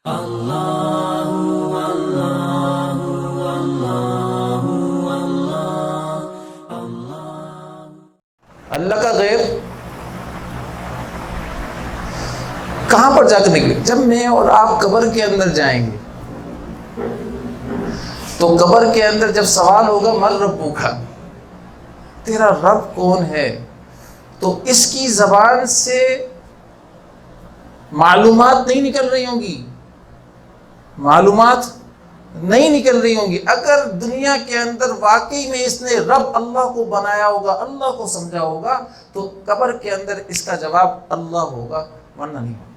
اللہ کا غیر کہاں پر جا کے نکلے؟ جب میں اور آپ قبر کے اندر جائیں گے تو قبر کے اندر جب سوال ہوگا من ربک، تیرا رب کون ہے، تو اس کی زبان سے معلومات نہیں نکل رہی ہوں گی، معلومات نہیں نکل رہی ہوں گی۔ اگر دنیا کے اندر واقعی میں اس نے رب اللہ کو بنایا ہوگا، اللہ کو سمجھا ہوگا، تو قبر کے اندر اس کا جواب اللہ ہوگا، ورنہ نہیں ہوگا۔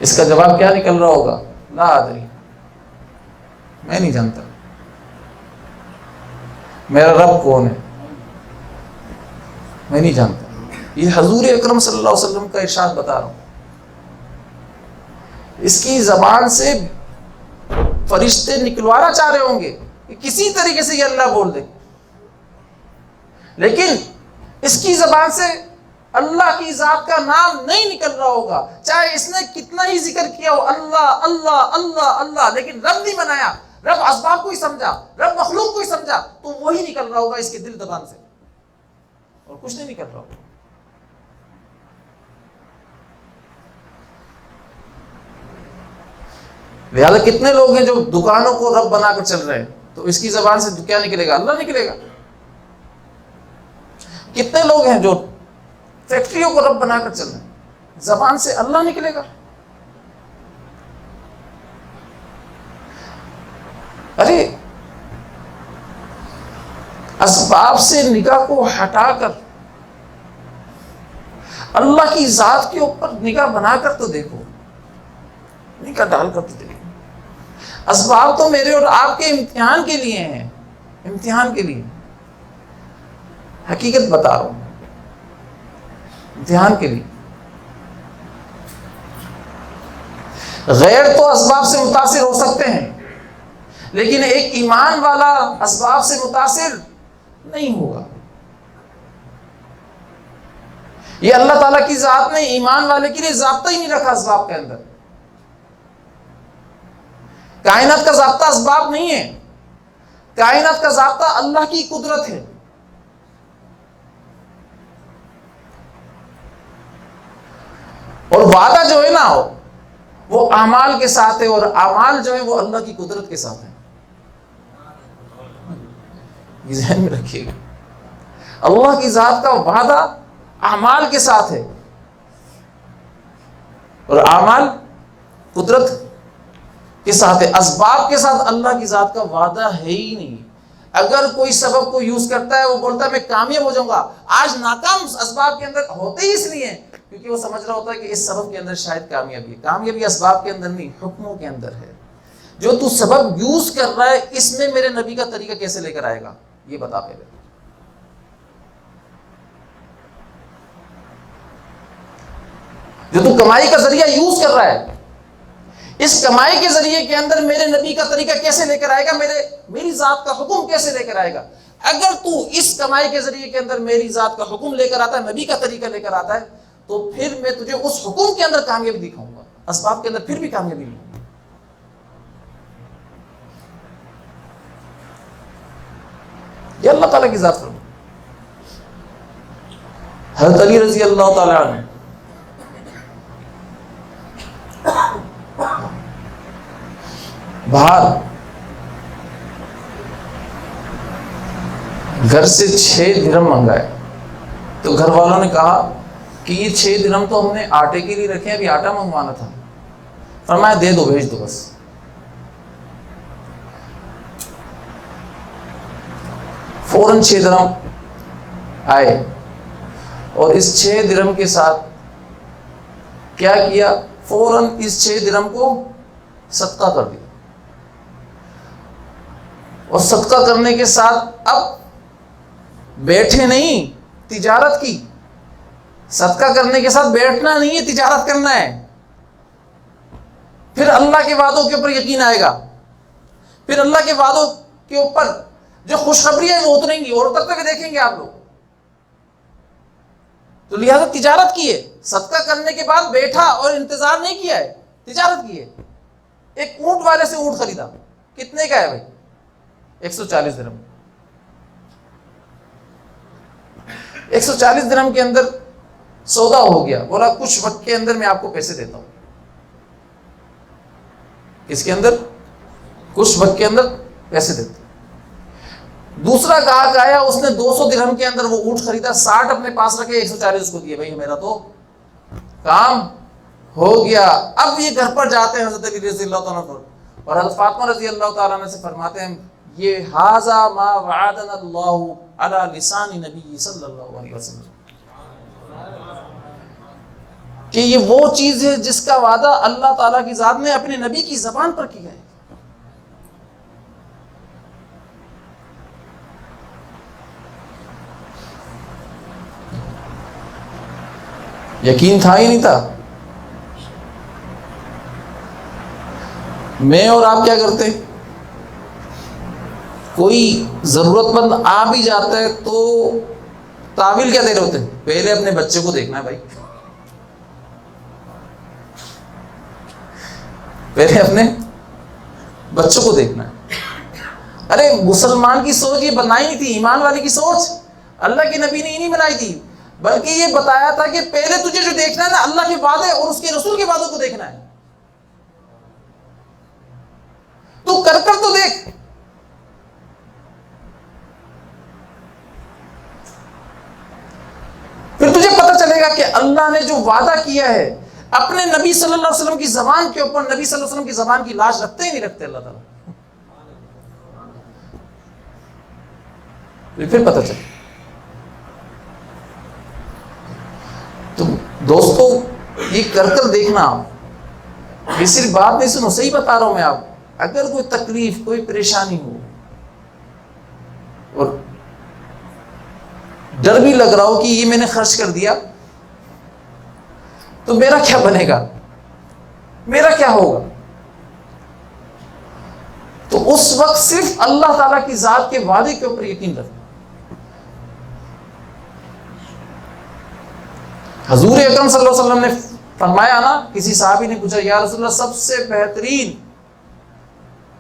اس کا جواب کیا نکل رہا ہوگا؟ لا ادری، میں نہیں جانتا میرا رب کون ہے، میں نہیں جانتا۔ یہ حضور اکرم صلی اللہ علیہ وسلم کا ارشاد بتا رہا ہوں۔ اس کی زبان سے فرشتے نکلوانا چاہ رہے ہوں گے کہ کسی طریقے سے یہ اللہ بول دے، لیکن اس کی زبان سے اللہ کی ذات کا نام نہیں نکل رہا ہوگا، چاہے اس نے کتنا ہی ذکر کیا ہو، اللہ اللہ اللہ اللہ، لیکن رب نہیں بنایا، رب اسباب کو ہی سمجھا، رب مخلوق کو ہی سمجھا، تو وہی نکل رہا ہوگا اس کے دل زبان سے، اور کچھ نہیں نکل رہا ہوگا۔ لہذا کتنے لوگ ہیں جو دکانوں کو رب بنا کر چل رہے ہیں، تو اس کی زبان سے کیا نکلے گا؟ اللہ نکلے گا۔ کتنے لوگ ہیں جو فیکٹریوں کو رب بنا کر چل رہے ہیں، زبان سے اللہ نکلے گا۔ ارے اسباب سے نگاہ کو ہٹا کر اللہ کی ذات کے اوپر نگاہ بنا کر تو دیکھو، نگاہ ڈال کر تو دیکھو۔ اسباب تو میرے اور آپ کے امتحان کے لیے ہیں، امتحان کے لیے، حقیقت بتا رہا ہوں، امتحان کے لیے۔ غیر تو اسباب سے متاثر ہو سکتے ہیں، لیکن ایک ایمان والا اسباب سے متاثر نہیں ہوگا۔ یہ اللہ تعالیٰ کی ذات نے ایمان والے کے لیے ضابطہ ہی نہیں رکھا اسباب کے اندر۔ کائنات کا ضابطہ اسباب نہیں ہے، کائنات کا ضابطہ اللہ کی قدرت ہے۔ اور وعدہ جو ہے نا وہ اعمال کے ساتھ ہے، اور اعمال جو ہے وہ اللہ کی قدرت کے ساتھ ہے۔ یہ ذہن میں رکھیے گا، اللہ کی ذات کا وعدہ اعمال کے ساتھ ہے، اور اعمال قدرت کے ساتھ ہے، اسباب کے ساتھ اللہ کی ذات کا وعدہ ہے ہی نہیں۔ اگر کوئی سبب کو یوز کرتا ہے، وہ بولتا ہے میں کامیاب ہو جاؤں گا، آج ناکام اسباب کے اندر ہوتے ہی اس لیے ہیں کیونکہ وہ سمجھ رہا ہوتا ہے کہ اس سبب کے اندر شاید کامیابی ہے۔ کامیابی اسباب کے اندر نہیں، حکموں کے اندر ہے۔ جو تو سبب یوز کر رہا ہے، اس میں میرے نبی کا طریقہ کیسے لے کر آئے گا، یہ بتا پہلے۔ جو تو کمائی کا ذریعہ یوز کر رہا ہے، اس کمائی کے ذریعے کے اندر میرے نبی کا طریقہ کیسے لے کر آئے گا، میری ذات کا حکم کیسے لے کر آئے گا۔ اگر تو اس کمائی کے ذریعے کے اندر میری ذات کا حکم لے کر آتا ہے، نبی کا طریقہ لے کر آتا ہے، تو پھر میں تجھے اس حکم کے اندر کامیابی دکھاؤں گا، اسباب کے اندر پھر بھی کامیابی نہیں۔ یہ اللہ تعالیٰ کی ذات فرمان۔ حضرت علی رضی اللہ تعالیٰ عنہ باہر گھر سے 6 درہم منگائے، تو گھر والوں نے کہا کہ یہ 6 درہم تو ہم نے آٹے کے لیے رکھے ہیں، ابھی آٹا منگوانا تھا۔ فرمایا دے دو، بھیج دو بس۔ فوراً 6 درہم آئے، اور اس 6 درہم کے ساتھ کیا کیا؟ فوراً اس 6 درہم کو صدقہ کر دیا، اور صدقہ کرنے کے ساتھ اب بیٹھے نہیں، تجارت کی۔ صدقہ کرنے کے ساتھ بیٹھنا نہیں ہے، تجارت کرنا ہے۔ پھر اللہ کے وعدوں کے اوپر یقین آئے گا، پھر اللہ کے وعدوں کے اوپر جو خوشخبریاں وہ اتریں گی، اور اترتے ہوئے دیکھیں گے آپ لوگ۔ تو لہذا تجارت کی ہے، صدقہ کرنے کے بعد بیٹھا اور انتظار نہیں کیا ہے، تجارت کی ہے۔ ایک اونٹ والے سے اونٹ خریدا، کتنے کا ہے بھائی؟ 140 درہم۔ 140 درہم کے اندر سودا ہو گیا، بولا کچھ وقت کے اندر میں آپ کو پیسے دیتا ہوں۔ کس کے اندر؟ کچھ وقت کے اندر پیسے دیتا ہوں۔ دوسرا گاہک آیا، اس نے 200 درہم کے اندر وہ اونٹ خریدا، 60 اپنے پاس رکھے، 140 اس کو دیے، بھائی میرا تو کام ہو گیا۔ اب یہ گھر پر جاتے ہیں حضرت علی رضی اللہ تعالیٰ عنہ اور حضرت فاطمہ رضی اللہ تعالیٰ عنہ سے فرماتے ہیں یہ ھذا ما وعدنا اللہ علی لسان نبی صلی اللہ علیہ وسلم، کہ یہ وہ چیز ہے جس کا وعدہ اللہ تعالیٰ کی ذات نے اپنے نبی کی زبان پر کیا ہے۔ یقین تھا ہی نہیں تھا۔ میں اور آپ کیا کرتے؟ کوئی ضرورت مند آ بھی جاتا ہے تو تعویل کیا دے رہے ہوتے ہیں؟ پہلے اپنے بچے کو دیکھنا ہے بھائی، پہلے اپنے بچوں کو دیکھنا ہے۔ ارے مسلمان کی سوچ یہ بنائی نہیں تھی، ایمان والے کی سوچ اللہ کے نبی نے ہی نہیں بنائی تھی، بلکہ یہ بتایا تھا کہ پہلے تجھے جو دیکھنا ہے نا، اللہ کے وعدے اور اس کے رسول کے وعدوں کو دیکھنا ہے۔ تو کر تو دیکھ۔ پھر تجھے پتہ چلے گا کہ اللہ نے جو وعدہ کیا ہے اپنے نبی صلی اللہ علیہ وسلم کی زبان کے اوپر، نبی صلی اللہ علیہ وسلم کی زبان کی لاج رکھتے ہی نہیں رکھتے اللہ تعالیٰ، پھر پتہ چلے۔ تو دوستو یہ کر دیکھنا، آپ یہ صرف بات نہیں سنو، صحیح بتا رہا ہوں میں آپ، اگر کوئی تکلیف کوئی پریشانی ہو اور ڈر بھی لگ رہا ہو کہ یہ میں نے خرچ کر دیا تو میرا کیا بنے گا، میرا کیا ہوگا، تو اس وقت صرف اللہ تعالیٰ کی ذات کے وعدے کے اوپر یقین رکھنا۔ حضور اکرم صلی اللہ علیہ وسلم نے فرمایا نا، کسی صحابی نے پوچھا یا رسول اللہ سب سے بہترین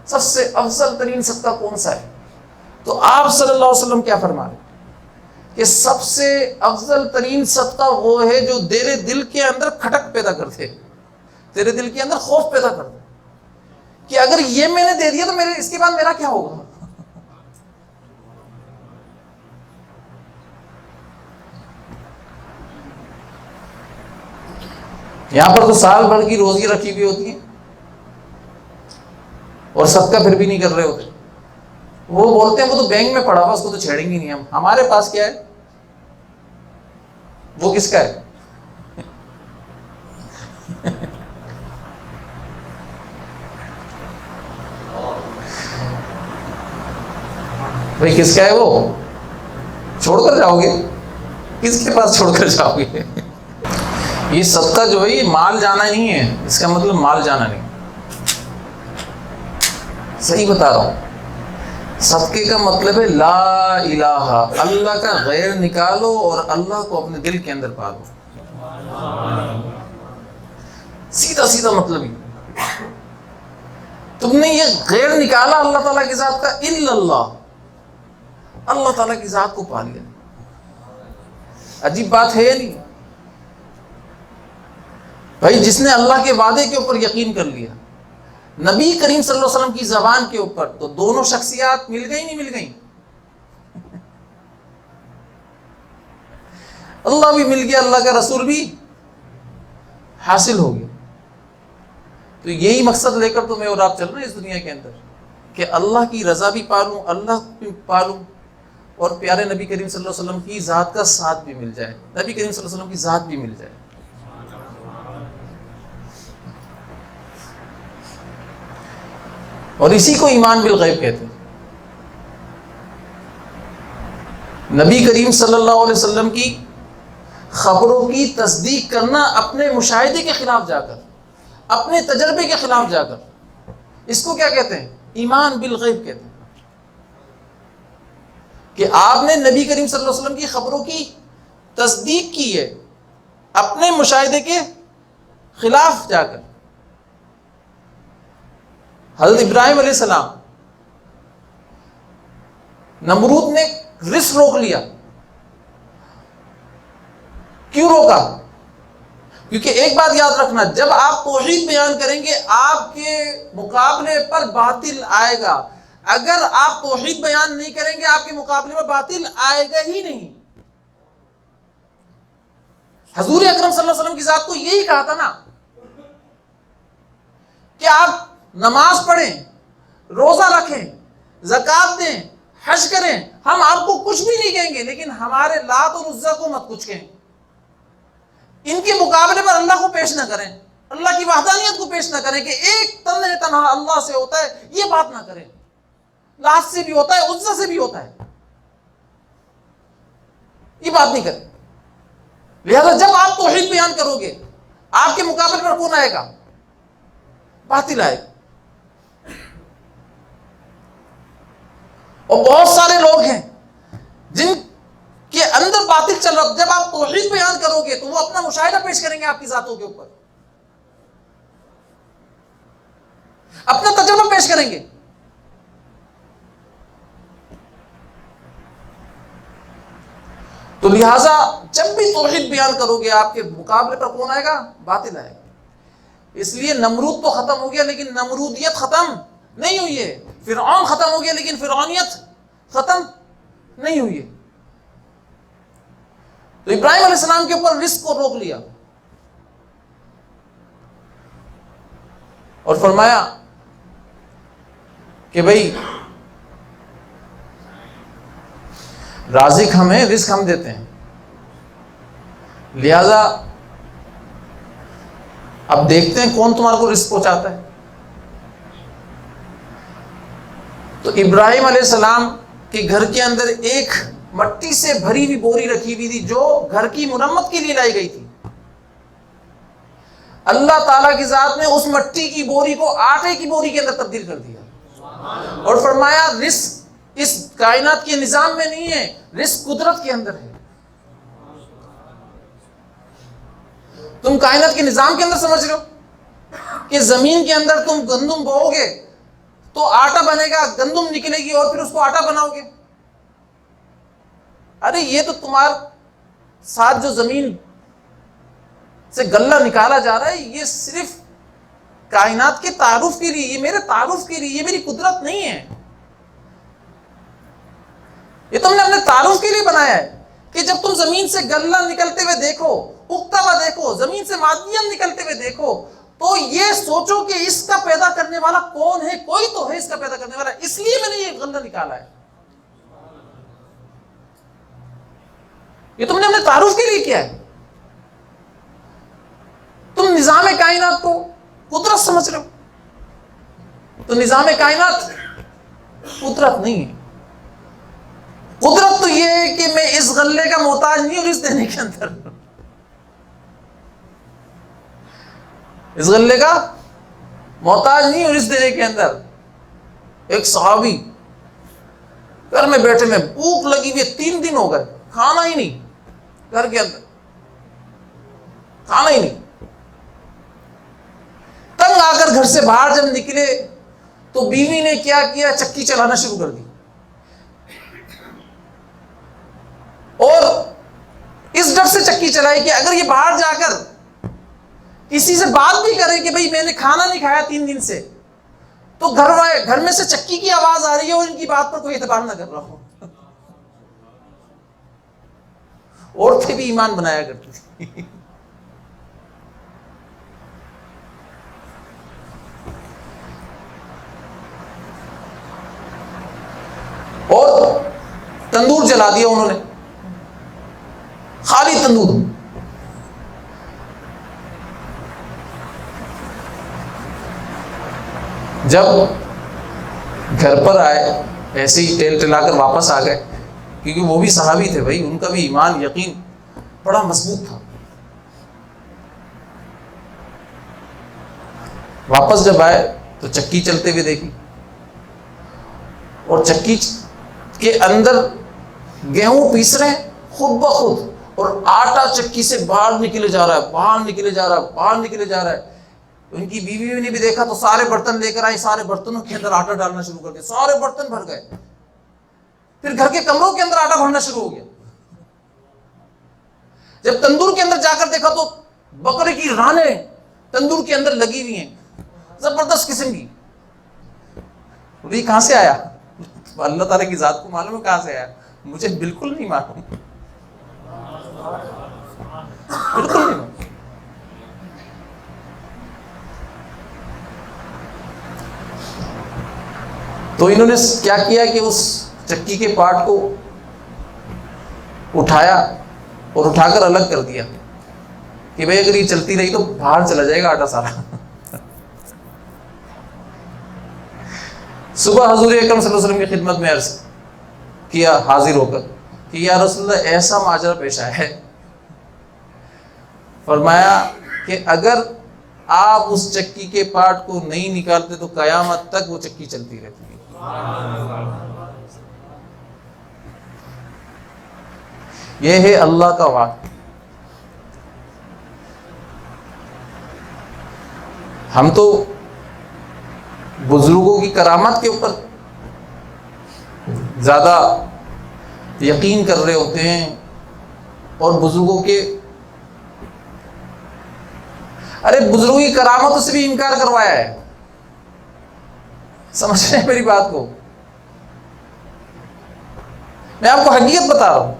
سب سے افضل ترین صدقہ کون سا ہے؟ تو آپ صلی اللہ علیہ وسلم کیا فرما رہے کہ سب سے افضل ترین صدقہ وہ ہے جو تیرے دل کے اندر کھٹک پیدا کرتے، تیرے دل کے اندر خوف پیدا کرتے کہ اگر یہ میں نے دے دیا تو میرے اس کے بعد میرا کیا ہوگا۔ یہاں پر تو سال بھر کی روزی رکھی ہوئی ہوتی ہے اور صدقہ پھر بھی نہیں کر رہے ہوتے، وہ بولتے ہیں وہ تو بینک میں پڑا ہوا، اس کو تو چھیڑیں گے نہیں ہم، ہمارے پاس کیا ہے، وہ کس کا ہے؟ بھائی کس کا ہے؟ وہ چھوڑ کر جاؤ گے، کس کے پاس چھوڑ کر جاؤ گے؟ یہ صدقہ جو ہے یہ مال جانا نہیں ہے، اس کا مطلب مال جانا نہیں، صحیح بتا رہا ہوں۔ صدقے کا مطلب ہے لا الہ، اللہ کا غیر نکالو اور اللہ کو اپنے دل کے اندر پالو، سیدھا سیدھا مطلب ہی۔ تم نے یہ غیر نکالا اللہ تعالیٰ کی ذات کا، الا اللہ، اللہ تعالیٰ کی ذات کو پا لیا۔ عجیب بات ہے یا نہیں بھائی؟ جس نے اللہ کے وعدے کے اوپر یقین کر لیا، نبی کریم صلی اللہ علیہ وسلم کی زبان کے اوپر، تو دونوں شخصیات مل گئی نہیں مل گئی؟ اللہ بھی مل گیا، اللہ کا رسول بھی حاصل ہو گیا۔ تو یہی مقصد لے کر تو میں اور آپ چل رہے ہیں اس دنیا کے اندر، کہ اللہ کی رضا بھی پالوں، اللہ بھی پالوں، اور پیارے نبی کریم صلی اللہ علیہ وسلم کی ذات کا ساتھ بھی مل جائے، نبی کریم صلی اللہ علیہ وسلم کی ذات بھی مل جائے۔ اور اسی کو ایمان بالغیب کہتے ہیں۔ نبی کریم صلی اللہ علیہ وسلم کی خبروں کی تصدیق کرنا اپنے مشاہدے کے خلاف جا کر، اپنے تجربے کے خلاف جا کر، اس کو کیا کہتے ہیں؟ ایمان بالغیب کہتے ہیں۔ کہ آپ نے نبی کریم صلی اللہ علیہ وسلم کی خبروں کی تصدیق کی ہے، اپنے مشاہدے کے خلاف جا کر. حضرت ابراہیم علیہ السلام، نمرود نے رزق روک لیا. کیوں روکا؟ کیونکہ ایک بات یاد رکھنا، جب آپ توحید بیان کریں گے آپ کے مقابلے پر باطل آئے گا. اگر آپ توحید بیان نہیں کریں گے آپ کے مقابلے میں باطل آئے گا ہی نہیں. حضور اکرم صلی اللہ علیہ وسلم کی ذات کو یہی کہا تھا نا کہ آپ نماز پڑھیں، روزہ رکھیں، زکات دیں، حج کریں، ہم آپ کو کچھ بھی نہیں کہیں گے، لیکن ہمارے لات اور عزا کو مت کچھ کہیں. ان کے مقابلے پر اللہ کو پیش نہ کریں، اللہ کی وحدانیت کو پیش نہ کریں کہ ایک تنہا اللہ سے ہوتا ہے، یہ بات نہ کریں. لات سے بھی ہوتا ہے، عزا سے بھی ہوتا ہے، یہ بات نہیں کریں. لہذا جب آپ توحید بیان کرو گے آپ کے مقابلے پر کون آئے گا؟ باطل آئے گا. اور بہت سارے لوگ ہیں جن کے اندر باطل چل رہا. جب آپ توحید بیان کرو گے تو وہ اپنا مشاہدہ پیش کریں گے آپ کی ذاتوں کے اوپر، اپنا تجربہ پیش کریں گے. تو لہٰذا جب بھی توحید بیان کرو گے آپ کے مقابلے پر کون آئے گا؟ باطل آئے گا. اس لیے نمرود تو ختم ہو گیا لیکن نمرودیت ختم نہیں ہوئی ہے. فرعون ختم ہو گیا لیکن فرعونیت ختم نہیں ہوئی ہے. تو ابراہیم علیہ السلام کے اوپر رزق کو روک لیا اور فرمایا کہ بھائی رازق ہم ہیں، رزق ہم دیتے ہیں، لہذا اب دیکھتے ہیں کون تمہارے کو رزق پہنچاتا ہے. تو ابراہیم علیہ السلام کے گھر کے اندر ایک مٹی سے بھری ہوئی بوری رکھی ہوئی تھی جو گھر کی مرمت کے لیے لائی گئی تھی. اللہ تعالیٰ کی ذات نے اس مٹی کی بوری کو آٹے کی بوری کے اندر تبدیل کر دیا اور فرمایا رزق اس کائنات کے نظام میں نہیں ہے، رزق قدرت کے اندر ہے. تم کائنات کے نظام کے اندر سمجھ رہے ہو کہ زمین کے اندر تم گندم بوؤ گے تو آٹا بنے گا، گندم نکلے گی اور پھر اس کو آٹا بناؤ گے. ارے یہ تو تمہارے ساتھ جو زمین سے غلہ نکالا جا رہا ہے یہ صرف کائنات کے تعارف کے لیے، یہ میرے تعارف کے لیے، یہ میری قدرت نہیں ہے. یہ تم نے اپنے تعارف کے لیے بنایا ہے کہ جب تم زمین سے غلہ نکلتے ہوئے دیکھو، اگتا ہوا دیکھو، زمین سے معدنیات نکلتے ہوئے دیکھو تو یہ سوچو کہ اس کا پیدا کرنے والا کون ہے؟ کوئی تو ہے اس کا پیدا کرنے والا، اس لیے میں نے یہ غلہ نکالا ہے. یہ تم نے اپنے تعارف کے لیے کیا ہے. تم نظام کائنات کو قدرت سمجھ رہے ہو، تو نظام کائنات قدرت نہیں ہے. قدرت تو یہ ہے کہ میں اس غلے کا محتاج نہیں ہوں رزق دینے کے اندر. اس غلے کا محتاج نہیں ہوں رزق دینے کے اندر. ایک صحابی گھر میں بیٹھے میں بھوک لگی ہوئی 3 دن ہو گئے، کھانا ہی نہیں، گھر کے اندر کھانا ہی نہیں. تنگ آ کر گھر سے باہر جب نکلے تو بیوی نے کیا کیا؟ چکی چلانا شروع کر دی اور اس ڈر سے چکی چلائی کہ اگر یہ باہر جا کر کسی سے بات بھی کرے کہ بھئی میں نے کھانا نہیں کھایا 3 دن سے تو گھر میں سے چکی کی آواز آ رہی ہے اور ان کی بات پر کوئی اعتبار نہ کر رہا ہو. عورتیں بھی ایمان بنایا کرتی تھی. اور تندور جلا دیا انہوں نے، خالی تندور. جب گھر پر آئے ایسے ہی ٹیل ٹلا کر واپس آ گئے کیونکہ وہ بھی صحابی تھے بھائی، ان کا بھی ایمان یقین بڑا مضبوط تھا. واپس جب آئے تو چکی چلتے ہوئے دیکھی اور چکی کے اندر گیہوں پیس رہے ہیں خود بخود اور آٹا چکی سے باہر نکلے جا رہا ہے، باہر نکلے جا رہا ہے، باہر نکلے جا رہا ہے۔ ان کی بیوی نے بھی دیکھا تو سارے برتن لے کر آئی، سارے برتنوں کے اندر آٹا ڈالنا شروع کر دیا، سارے برتن بھر گئے۔ پھر گھر کے کمروں کے اندر آٹا بھرنا شروع ہو گیا۔ جب تندور کے اندر جا کر دیکھا تو بکرے کی رانیں تندور کے اندر لگی ہوئی ہیں، زبردست قسم کی۔ یہ کہاں سے آیا؟ اللہ تعالیٰ کی ذات کو معلوم ہے کہاں سے آیا، مجھے بالکل نہیں معلوم، بالکل نہیں معلوم۔ تو انہوں نے کیا کیا کہ اس چکی کے پارٹ کو اٹھایا اور اٹھا کر الگ کر دیا کہ بھئی اگر یہ چلتی رہی تو باہر چلا جائے گا آٹا سارا۔ صبح حضور اکرم صلی اللہ علیہ وسلم کی خدمت میں عرض کیا حاضر ہو کر کہ یا رسول اللہ ایسا ماجرا پیش آیا ہے، فرمایا کہ اگر آپ اس چکی کے پارٹ کو نہیں نکالتے تو قیامت تک وہ چکی چلتی رہتی ہے۔ یہ ہے اللہ کا وعدہ۔ ہم تو بزرگوں کی کرامت کے اوپر زیادہ یقین کر رہے ہوتے ہیں، اور بزرگوں کے بزرگوں کی کرامتوں سے بھی انکار کروایا ہے۔ سمجھ رہے ہیں میری بات کو؟ میں آپ کو حقیقت بتا رہا ہوں،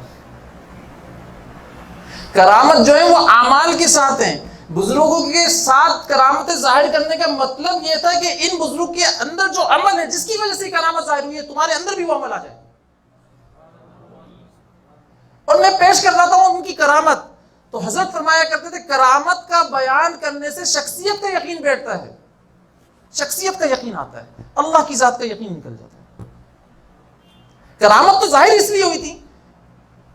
کرامت جو ہے وہ اعمال کے ساتھ ہیں۔ بزرگوں کے ساتھ کرامتیں ظاہر کرنے کا مطلب یہ تھا کہ ان بزرگ کے اندر جو عمل ہے جس کی وجہ سے کرامت ظاہر ہوئی ہے، تمہارے اندر بھی وہ عمل آ جائے۔ اور میں پیش کر رہا تھا ان کی کرامت، تو حضرت فرمایا کرتے تھے کرامت کا بیان کرنے سے شخصیت کا یقین بیٹھتا ہے، شخصیت کا یقین آتا ہے، اللہ کی ذات کا یقین نکل جاتا ہے۔ کرامت تو ظاہر اس لیے ہوئی تھی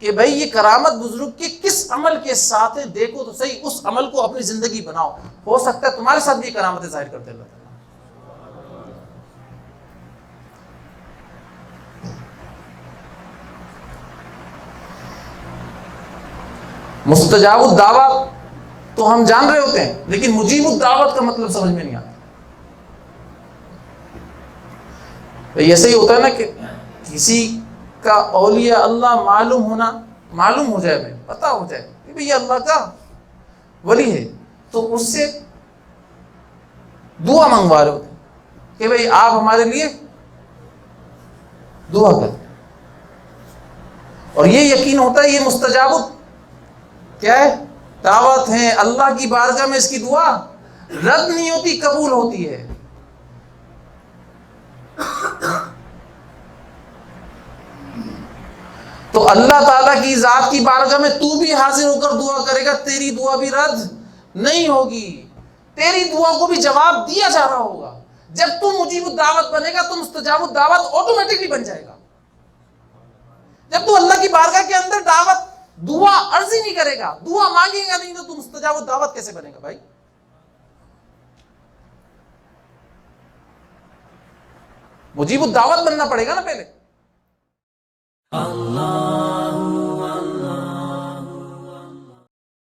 کہ بھئی یہ کرامت بزرگ کے کس عمل کے ساتھ ہے، دیکھو تو صحیح، اس عمل کو اپنی زندگی بناؤ، ہو سکتا ہے تمہارے ساتھ بھی کرامتیں ظاہر کرتے اللہ تعالیٰ۔ مستجاب الدعوت تو ہم جان رہے ہوتے ہیں، لیکن مجیب الدعوت کا مطلب سمجھ میں نہیں آتا۔ ایسے ہی ہوتا ہے نا کہ کسی کا اولیاء اللہ معلوم ہو جائے، میں پتہ ہو جائے کہ بھئی یہ اللہ کا ولی ہے، تو اس سے دعا منگوا رہے ہوتے ہیں کہ بھئی آپ ہمارے لیے دعا کریں، اور یہ یقین ہوتا ہے یہ مستجاب کیا ہے، دعوت ہے، اللہ کی بارگاہ میں اس کی دعا رد نہیں ہوتی، قبول ہوتی ہے۔ تو اللہ تعالیٰ کی ذات کی بارگاہ میں تو بھی حاضر ہو کر دعا کرے گا، تیری دعا بھی رد نہیں ہوگی، تیری دعا کو بھی جواب دیا جا رہا ہوگا۔ جب تو مجیب الدعوت بنے گا تو مستجاب الدعوت آٹومیٹکلی بن جائے گا۔ جب تو اللہ کی بارگاہ کے اندر دعا عرضی نہیں کرے گا، دعا مانگے گا نہیں، تو مستجاب الدعوت کیسے بنے گا بھائی؟ مجیب الدعوت بننا پڑے گا نا پہلے۔